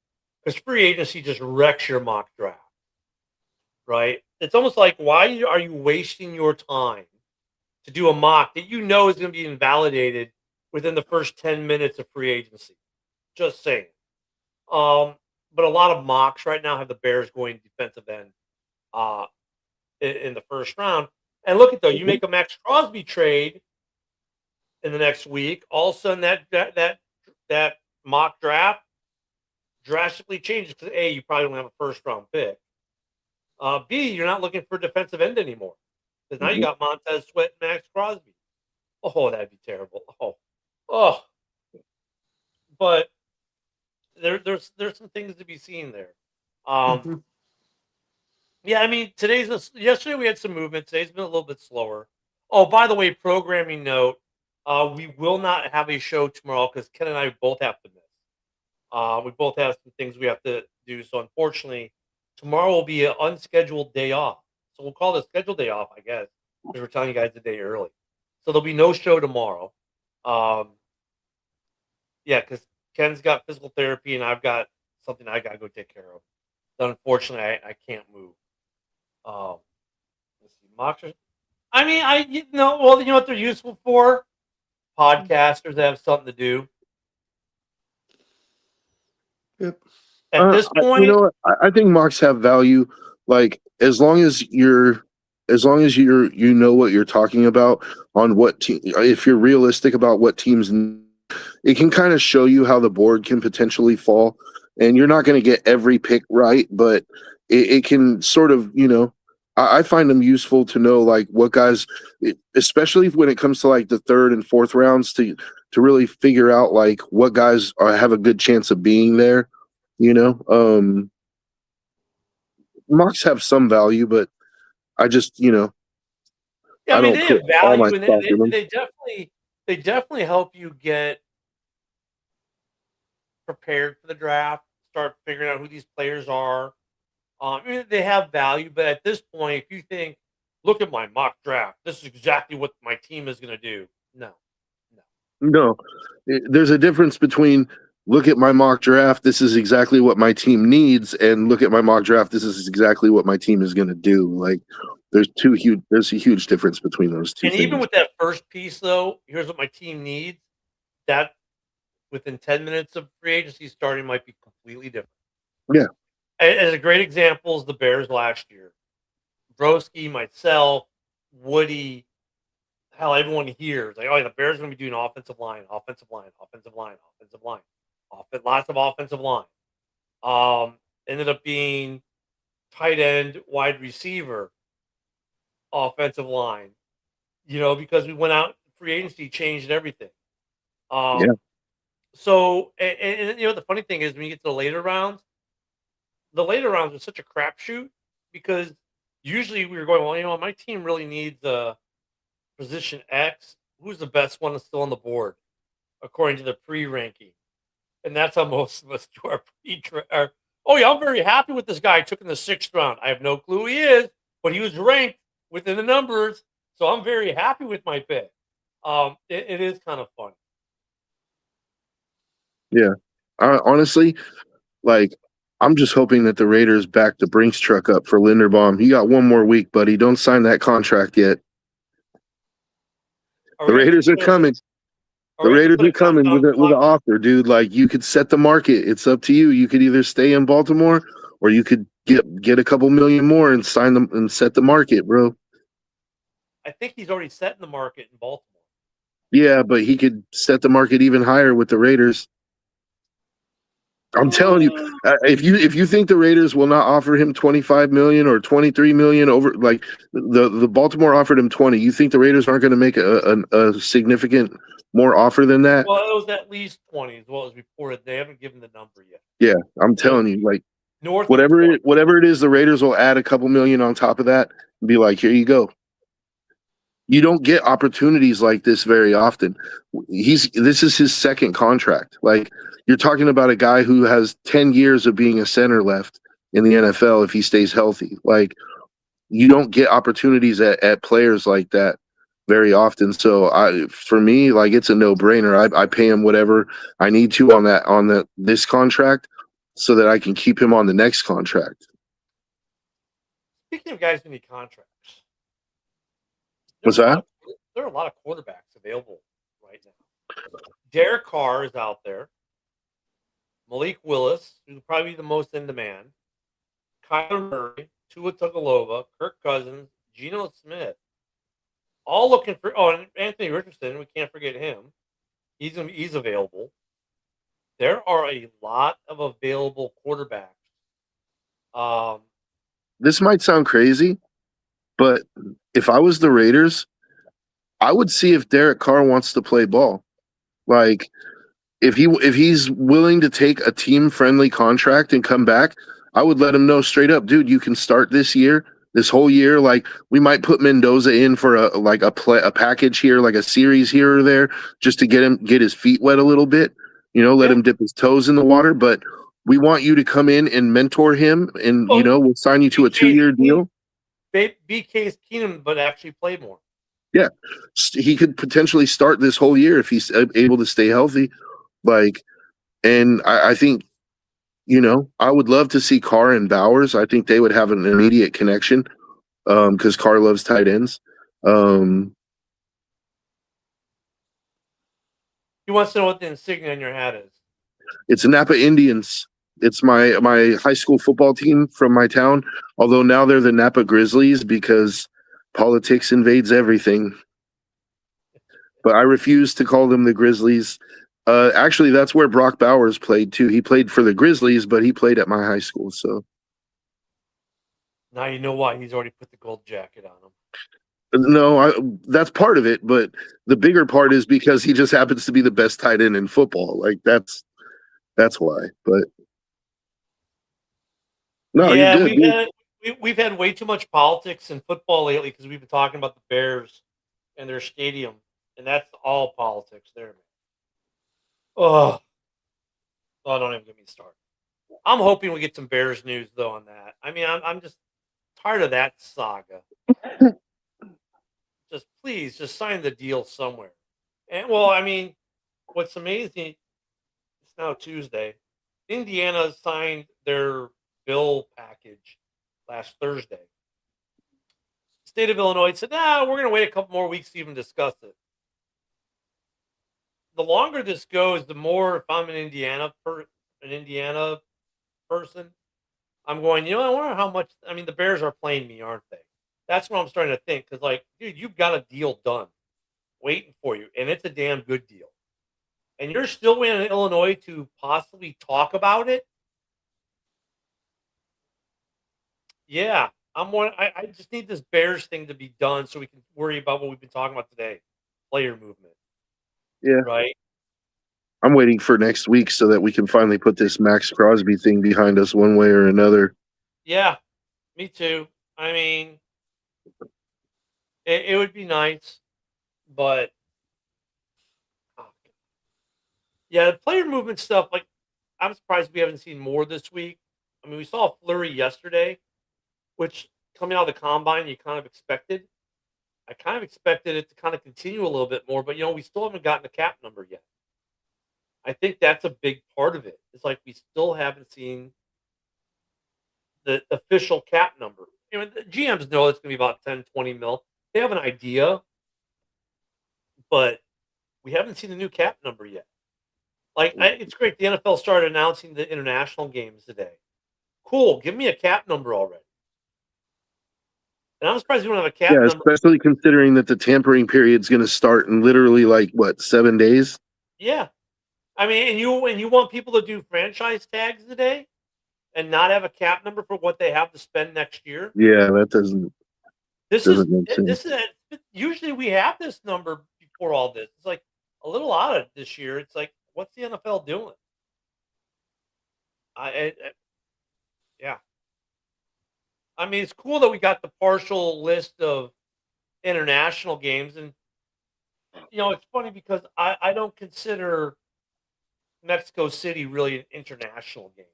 Because free agency just wrecks your mock draft, right? It's almost like, why are you wasting your time to do a mock that you know is going to be invalidated within the first 10 minutes of free agency? Just saying. But a lot of mocks right now have the Bears going defensive end in the first round. And look at though, you make a Max Crosby trade in the next week, all of a sudden that mock draft drastically changes because A, you probably don't have a first round pick. B, you're not looking for a defensive end anymore because now you got Montez Sweat and Max Crosby. Oh, that'd be terrible. Oh. But there's some things to be seen there. Yeah, I mean, yesterday we had some movement. Today's been a little bit slower. Oh, by the way, programming note, we will not have a show tomorrow because Ken and I both have to miss. We both have some things we have to do. So unfortunately, tomorrow will be an unscheduled day off. So we'll call it a scheduled day off, I guess, because we're telling you guys the day early. So there'll be no show tomorrow. Yeah, because Ken's got physical therapy and I've got something I got to go take care of. So unfortunately, I can't move. Let's see, mocks. I mean, you know what they're useful for? Podcasters that have something to do. Yep. At this point, you know what? I think mocks have value. Like as long as you know what you're talking about on what team. If you're realistic about what teams, it can kind of show you how the board can potentially fall. And you're not going to get every pick right, but it can sort of, you know, I find them useful to know like what guys, especially when it comes to like the third and fourth rounds, to really figure out like what guys have a good chance of being there. You know, mocks have some value, but I just, you know, yeah, I mean, they have value, and them. they definitely help you get prepared for the draft, start figuring out who these players are. I mean, they have value, but at this point, if you think, look at my mock draft, this is exactly what my team is going to do. No. There's a difference between look at my mock draft, this is exactly what my team needs, and look at my mock draft, this is exactly what my team is going to do. Like, there's a huge difference between those two. And things. even with that first piece, though, here's what my team needs. That within 10 minutes of free agency starting might be completely different. Yeah. As a great example is the Bears last year. Broski, myself, Woody, hell, everyone here is like, oh, the Bears are going to be doing offensive line. Lots of offensive line. Ended up being tight end, wide receiver, offensive line. You know, because we went out, free agency changed everything. So, and you know, the funny thing is when you get to the later rounds are such a crapshoot because usually we were going, well, you know, my team really needs position X. Who's the best one that's still on the board according to the pre-ranking? And that's how most of us do our oh, yeah, I'm very happy with this guy I took in the 6th round. I have no clue who he is, but he was ranked within the numbers, so I'm very happy with my pick. It is kind of fun. Yeah. Honestly, Like, I'm just hoping that the Raiders back the Brinks truck up for Linderbaum. You got one more week, buddy. Don't sign that contract yet. The Raiders are coming. The Raiders are coming with an offer, dude. Like, you could set the market. It's up to you. You could either stay in Baltimore or you could get a couple million more and sign them and set the market, bro. I think he's already set in the market in Baltimore. Yeah, but he could set the market even higher with the Raiders. I'm telling you, if you think the Raiders will not offer him 25 million or 23 million over, like the Baltimore offered him 20, you think the Raiders aren't going to make a significant more offer than that? Well, it was at least 20 as well as reported. They haven't given the number yet. Yeah, I'm telling you, like North whatever it is, the Raiders will add a couple million on top of that and be like, here you go. You don't get opportunities like this very often. This is his second contract. Like, you're talking about a guy who has 10 years of being a center left in the NFL if he stays healthy. Like, you don't get opportunities at players like that very often. So for me, like, it's a no-brainer. I pay him whatever I need to on this contract so that I can keep him on the next contract. Speaking of guys who need contracts, What's that? There are a lot of quarterbacks available right now. Derek Carr is out there. Malik Willis, who's probably the most in demand. Kyler Murray, Tua Tagovailoa, Kirk Cousins, Geno Smith. All looking for. Oh, and Anthony Richardson. We can't forget him. He's available. There are a lot of available quarterbacks. This might sound crazy, but if I was the Raiders, I would see if Derek Carr wants to play ball. Like, if he's willing to take a team-friendly contract and come back, I would let him know straight up, dude, you can start this whole year. Like, we might put Mendoza in for a package here, like a series here or there, just to get his feet wet a little bit. Let him dip his toes in the water. But we want you to come in and mentor him, and we'll sign you to a 2-year deal. Be Case Keenum, but actually play more. Yeah, he could potentially start this whole year if he's able to stay healthy. Like, and I think, I would love to see Carr and Bowers. I think they would have an immediate connection because Carr loves tight ends. He wants to know what the insignia on your hat is. It's Napa Indians. It's my high school football team from my town, although now they're the Napa Grizzlies because politics invades everything. But I refuse to call them the Grizzlies. Actually, that's where Brock Bowers played too. He played for the Grizzlies, but he played at my high school. So now you know why he's already put the gold jacket on him. No, that's part of it, but the bigger part is because he just happens to be the best tight end in football. Like, that's why. But no, yeah, you're good. we've had way too much politics in football lately because we've been talking about the Bears and their stadium, and that's all politics there, man. Oh, don't even get me started. I'm hoping we get some Bears news though on that. I mean, I'm just tired of that saga. Please sign the deal somewhere. And well, I mean, what's amazing, it's now Tuesday. Indiana signed their bill package last Thursday. State of Illinois said, we're going to wait a couple more weeks to even discuss it. The longer this goes, the more, if I'm an Indiana person, I'm going, I wonder how much, the Bears are playing me, aren't they? That's what I'm starting to think. Because, like, dude, you've got a deal done waiting for you, and it's a damn good deal. And you're still in Illinois to possibly talk about it? Yeah. I just need this Bears thing to be done so we can worry about what we've been talking about today. Player movement. Yeah. Right? I'm waiting for next week so that we can finally put this Max Crosby thing behind us one way or another. Yeah, me too. I mean, it would be nice, but yeah, the player movement stuff, like, I'm surprised we haven't seen more this week. I mean, we saw a flurry yesterday, which coming out of the combine, you kind of expected. I kind of expected it to kind of continue a little bit more, but we still haven't gotten the cap number yet. I think that's a big part of it. It's like we still haven't seen the official cap number. The GMs know it's going to be about 10, 20 mil. They have an idea, but we haven't seen the new cap number yet. It's great. The NFL started announcing the international games today. Cool. Give me a cap number already. And I'm surprised we don't have a cap Yeah, number. especially considering that the tampering period's going to start in literally 7 days. Yeah. I mean, and you want people to do franchise tags today and not have a cap number for what they have to spend next year. Yeah, that doesn't make sense. This is usually we have this number before all this. It's like a little odd this year. It's like, what's the NFL doing? Yeah. I mean, it's cool that we got the partial list of international games, and it's funny because I don't consider Mexico City really an international game.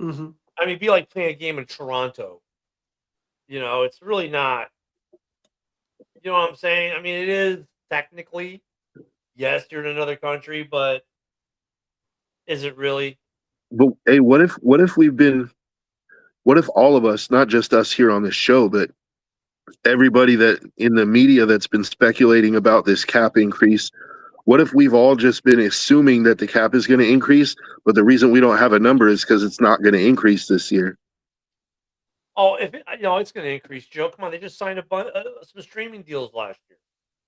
Mm-hmm. I mean, it'd be like playing a game in Toronto. It's really not. You know what I'm saying? I mean, it is technically, yes, you're in another country, but is it really? But hey, what if all of us, not just us here on this show, but everybody that in the media that's been speculating about this cap increase, what if we've all just been assuming that the cap is going to increase, but the reason we don't have a number is because it's not going to increase this year? Oh, if it's going to increase, Joe. Come on, they just signed some streaming deals last year.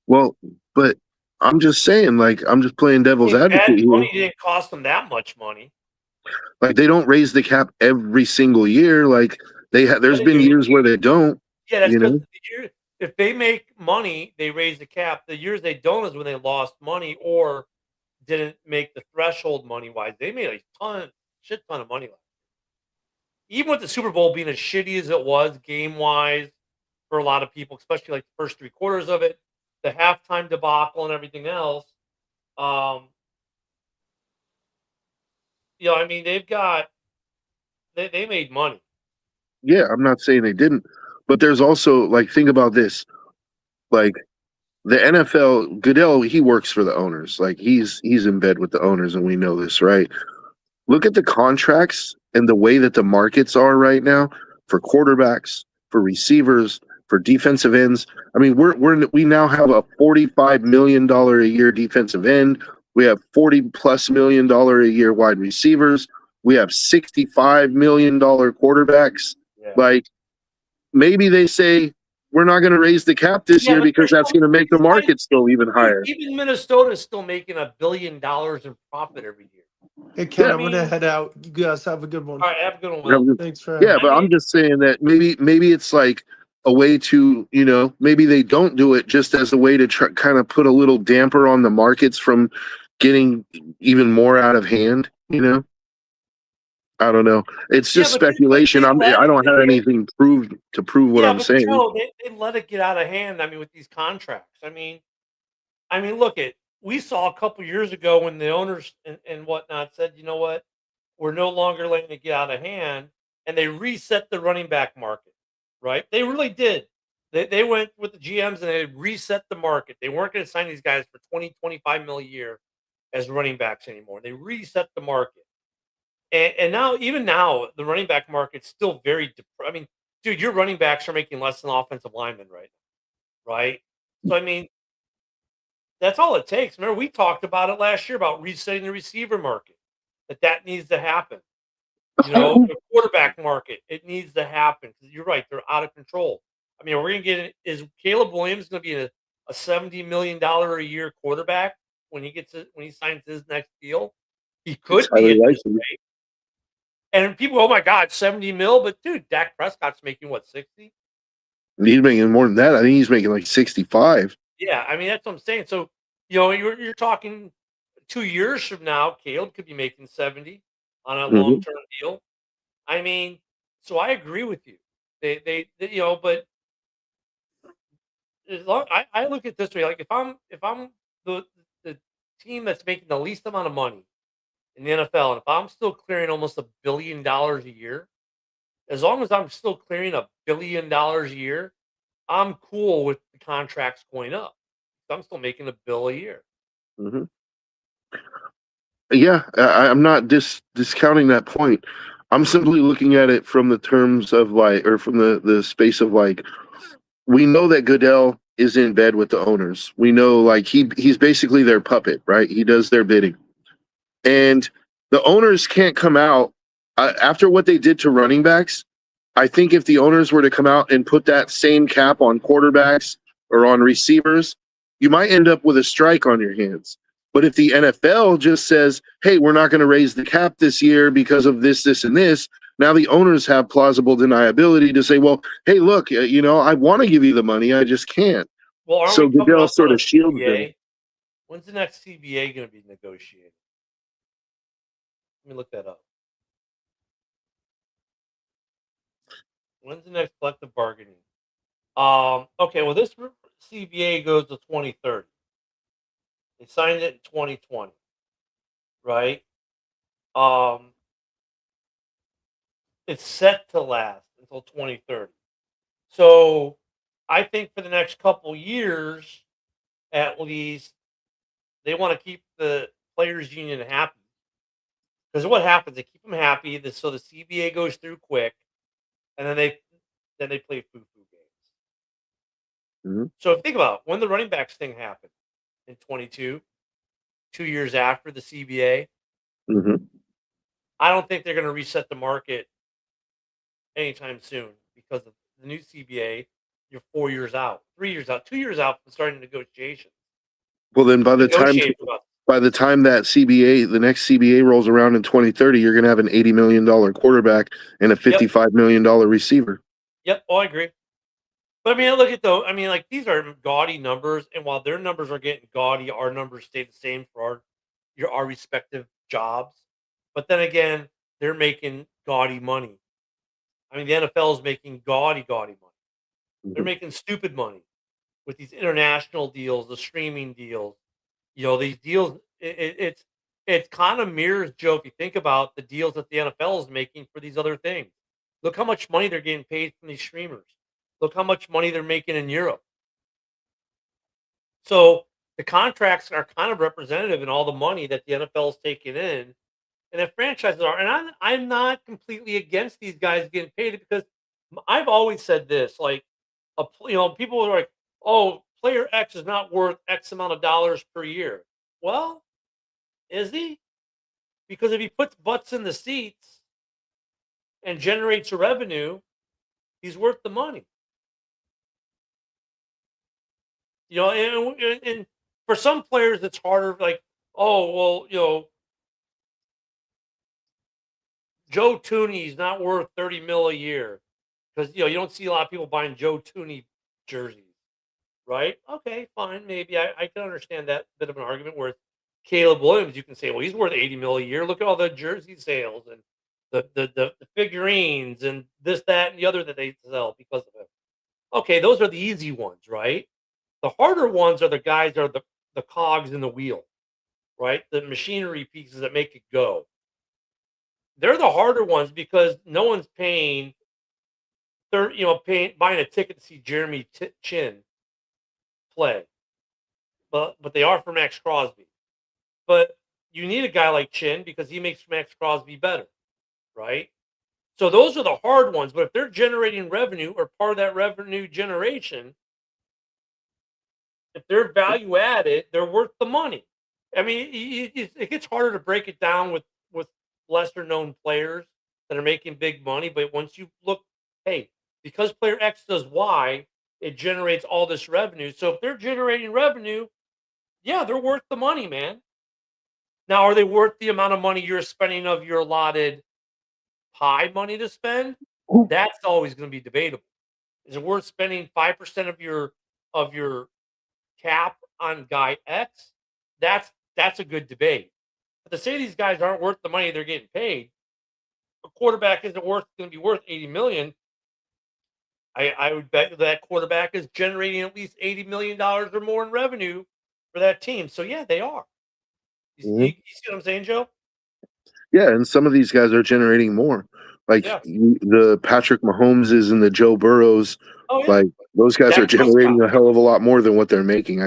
Well, but I'm just saying, I'm just playing devil's advocate here. Money didn't cost them that much money. They don't raise the cap every single year. There's been years where they don't. Yeah, that's because if they make money, they raise the cap. The years they don't is when they lost money or didn't make the threshold money wise. They made a shit ton of money last year. Even with the Super Bowl being as shitty as it was game wise for a lot of people, especially the first 3 quarters of it, the halftime debacle and everything else. I mean, they made money. Yeah, I'm not saying they didn't, but there's also think about this, the NFL, Goodell, he works for the owners. He's in bed with the owners, and we know this, right? Look at the contracts and the way that the markets are right now for quarterbacks, for receivers, for defensive ends. I mean, we now have a $45 million a year defensive end. We have $40+ million a year wide receivers. We have $65 million quarterbacks. Yeah. Maybe they say we're not going to raise the cap this year because that's going to make the markets go even higher. Even Minnesota is still making $1 billion in profit every year. Hey, Ken, I'm gonna head out. You guys have a good one. All right, have a good one. Thanks for but I'm just saying that maybe it's a way to, maybe they don't do it just as a way to try, kind of put a little damper on the markets from getting even more out of hand. I don't know. It's just speculation. I don't have anything to prove what I'm saying. They let it get out of hand. I mean, with these contracts. I mean, look we saw a couple years ago when the owners and whatnot said, you know what, we're no longer letting it get out of hand, and they reset the running back market. Right? They really did. They went with the GMs and they reset the market. They weren't going to sign these guys for 20, 25 mil a year as running backs anymore. They reset the market. And now, even now, the running back market's still very I mean, dude, your running backs are making less than offensive linemen right now. Right? So, I mean, that's all it takes. Remember, we talked about it last year about resetting the receiver market, that needs to happen. The quarterback market, it needs to happen because you're right, they're out of control. I mean, we're gonna is Caleb Williams going to be a $70 million a year quarterback when he signs his next deal? He could be at this rate. And people, oh my God, 70 mil, but dude, Dak Prescott's making what, 60? He's making more than that. I think he's making 65. Yeah, I mean, that's what I'm saying. So, you're talking 2 years from now, Caleb could be making 70 on a long-term deal. I mean, so I agree with you. They but as long I look at it this way, if I'm the team that's making the least amount of money in the NFL, and if I'm still clearing almost $1 billion a year, as long as I'm still clearing $1 billion a year, I'm cool with the contracts going up. I'm still making $1 billion a year. Mm-hmm. Yeah, I'm not discounting that point. I'm simply looking at it from the terms of like, or from the space of like, we know that Goodell is in bed with the owners. We know like he's basically their puppet, right? He does their bidding, and the owners can't come out after what they did to running backs. I think if the owners were to come out and put that same cap on quarterbacks or on receivers, you might end up with a strike on your hands. But if the NFL just says, hey, we're not going to raise the cap this year because of this, this, and this, now the owners have plausible deniability to say, well, hey, look, I want to give you the money, I just can't. Well, aren't So we coming Goodell up sort on a of shields them. CBA? When's the next CBA going to be negotiated? Let me look that up. When's the next collective bargaining? Okay, well, this CBA goes to 2030. They signed it in 2020, right? It's set to last until 2030. So I think for the next couple years, at least, they want to keep the players' union happy. Because what happens? They keep them happy, so the CBA goes through quick, and then they play foo-foo games. Mhm. So think about it, when the running backs thing happened in 22, 2 years after the CBA. Mhm. I don't think they're going to reset the market anytime soon because of the new CBA. You're 4 years out, 3 years out, 2 years out from starting negotiations. Well, then by the time Negotiate about that CBA, the next CBA rolls around in 2030, you're going to have an $80 million quarterback and a $55 million receiver. Yep. Oh, I agree. But I mean, look at like these are gaudy numbers, and while their numbers are getting gaudy, our numbers stay the same for our respective jobs. But then again, they're making gaudy money. I mean, the NFL is making gaudy money. They're Mhm. making stupid money with these international deals, the streaming deals. These deals. It kind of mirrors, Joe. If you think about the deals that the NFL is making for these other things, look how much money they're getting paid from these streamers. Look how much money they're making in Europe. So the contracts are kind of representative in all the money that the NFL is taking in, and the franchises are. And I'm not completely against these guys getting paid because I've always said this. Like, people are like, "Oh, player X is not worth X amount of dollars per year." Well, is he? Because if he puts butts in the seats and generates revenue, he's worth the money. And for some players, it's harder. Like, oh well, Joe Tooney's not worth 30 mil a year because you don't see a lot of people buying Joe Tooney jerseys, right? Okay, fine, maybe I can understand that bit of an argument. Where Caleb Williams, you can say, well, he's worth 80 mil a year. Look at all the jersey sales and the figurines and this, that, and the other that they sell because of it. Okay, those are the easy ones, right? The harder ones are the guys are the cogs in the wheel, right? The machinery pieces that make it go. They're the harder ones because no one's buying a ticket to see Jeremy Chin play, but they are for Max Crosby. But you need a guy like Chin because he makes Max Crosby better, right? So those are the hard ones. But if they're generating revenue or part of that revenue generation, if they're value added, they're worth the money. I mean, it gets harder to break it down with lesser known players that are making big money. But once you look, hey, because player X does Y, it generates all this revenue. So if they're generating revenue, yeah, they're worth the money, man. Now, are they worth the amount of money you're spending of your allotted pie money to spend? That's always going to be debatable. Is it worth spending 5% of your cap on guy X? That's a good debate. But to say these guys aren't worth the money they're getting paid, a quarterback isn't going to be worth 80 million. I would bet that quarterback is generating at least $80 million or more in revenue for that team. So yeah, they are. You see what I'm saying, Joe? Yeah, and some of these guys are generating more. Like Yeah. the Patrick Mahomeses and the Joe Burrows, Oh yeah. like those guys Dak are generating Prescott. a hell of a lot more than what they're making.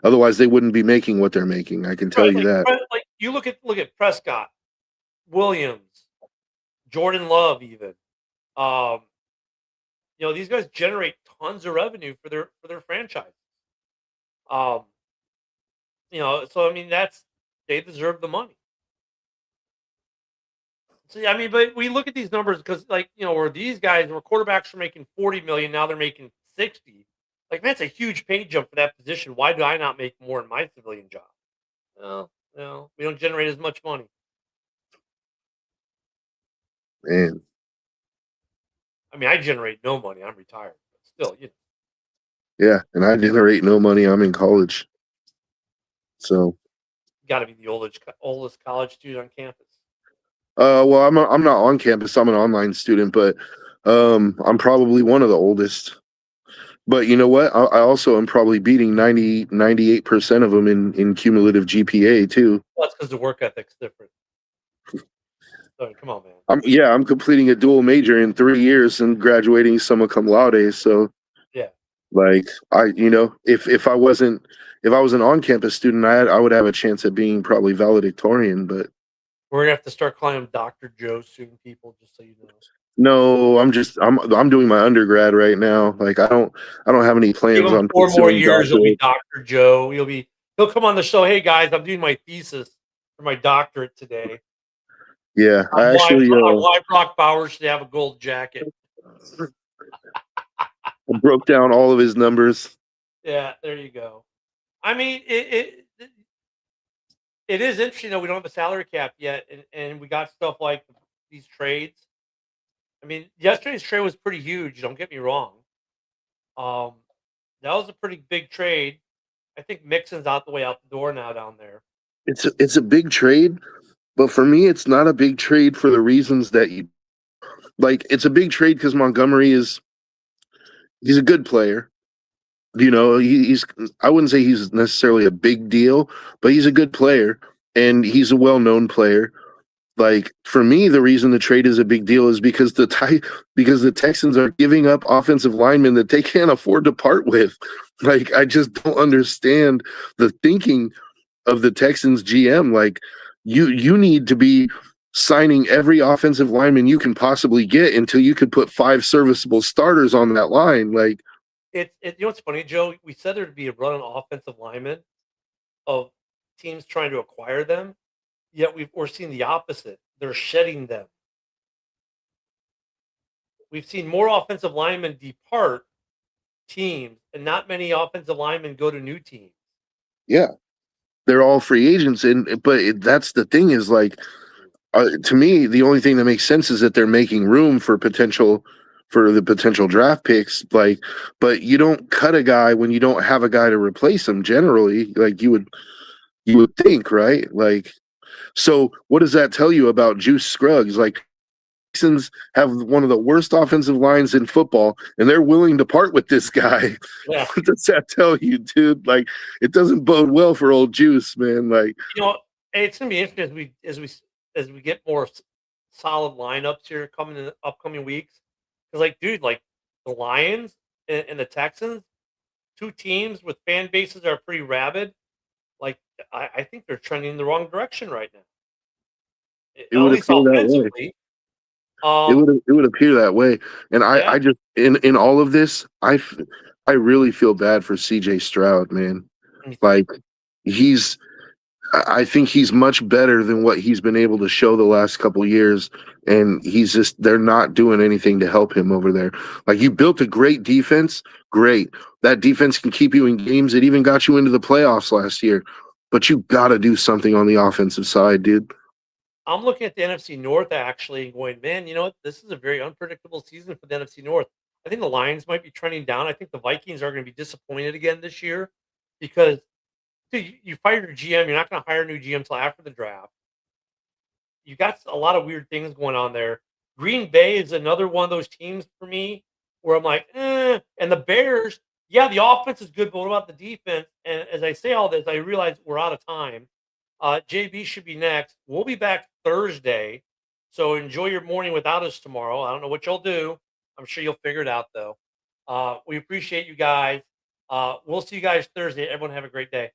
Otherwise they wouldn't be making what they're making. I can tell you Like that. you look at Prescott, Williams, Jordan Love, even. Um, these guys generate tons of revenue for their franchise. Um, so I mean they deserve the money. So I mean, but we look at these numbers because, like, where these guys, where quarterbacks are making 40 million, now they're making 60. Like, man, it's a huge pay jump for that position. Why do I not make more in my civilian job? No, no, we don't generate as much money. Man, I mean, I generate no money. I'm retired, but still, yeah, and I generate no money. I'm in college, so. got to be the oldest college student on campus. Well, I'm not on campus. I'm an online student, but I'm probably one of the oldest. But you know what? I also am probably beating 98% of them in cumulative GPA too. Well, that's because the work ethic's different. So, come on, man. I'm completing a dual major in 3 years and graduating summa cum laude. So Yeah. like if I was an on-campus student, I would have a chance at being probably valedictorian, but We're gonna have to start calling him Dr. Joe soon, people, just so you know. no, I'm doing my undergrad right now. Like I don't have any plans Give him on 4 more pursuing years, he'll be doctorate. Dr. Joe. He'll come on the show. Hey guys, I'm doing my thesis for my doctorate today. Yeah, I On actually why Brock Bowers should have a gold jacket. broke down all of his numbers. Yeah, there you go. I mean, it is interesting that we don't have a salary cap yet, and we got stuff like these trades. I mean, yesterday's trade was pretty huge. Don't get me wrong. That was a pretty big trade. I think Mixon's out the door now down there. It's a big trade, but for me, it's not a big trade for the reasons that you like. It's a big trade because Montgomery he's a good player. He's I wouldn't say he's necessarily a big deal, but he's a good player and he's a well-known player. Like for me, the reason the trade is a big deal is because the Texans are giving up offensive linemen that they can't afford to part with. Like I just don't understand the thinking of the Texans GM. Like you need to be signing every offensive lineman you can possibly get until you could put 5 serviceable starters on that line. Like what's funny, Joe? We said there'd be a run on offensive linemen of teams trying to acquire them. Yet we're seeing the opposite. They're shedding them. We've seen more offensive linemen depart teams, and not many offensive linemen go to new teams. Yeah, they're all free agents, but that's the thing is like, to me, the only thing that makes sense is that they're making room for the potential draft picks. Like, but you don't cut a guy when you don't have a guy to replace him. Generally, like you would think, right? Like. So what does that tell you about Juice Scruggs? Like Texans have one of the worst offensive lines in football, and they're willing to part with this guy. Yeah. What does that tell you, dude? Like it doesn't bode well for old Juice, man. Like it's gonna be interesting as we get more solid lineups here coming in the upcoming weeks. Because, like, dude, like the Lions and the Texans, 2 teams with fan bases that are pretty rabid. Like I think they're trending in the wrong direction right now. It would appear that way. It would appear that way, and I just in all of this, I really feel bad for C.J. Stroud, man. Like I think he's much better than what he's been able to show the last couple years, and they're not doing anything to help him over there. Like you built a great defense, great. That defense can keep you in games. It even got you into the playoffs last year, but you got to do something on the offensive side, dude. I'm looking at the NFC North actually and going, man, you know what? This is a very unpredictable season for the NFC North. I think the Lions might be trending down. I think the Vikings are going to be disappointed again this year because dude, you fired your GM. You're not going to hire a new GM until after the draft. You got a lot of weird things going on there. Green Bay is another one of those teams for me where I'm like, eh. And the Bears, yeah, the offense is good, but what about the defense? And as I say all this, I realize we're out of time. JB should be next. We'll be back Thursday. So enjoy your morning without us tomorrow. I don't know what you'll do. I'm sure you'll figure it out, though. We appreciate you guys. We'll see you guys Thursday. Everyone have a great day.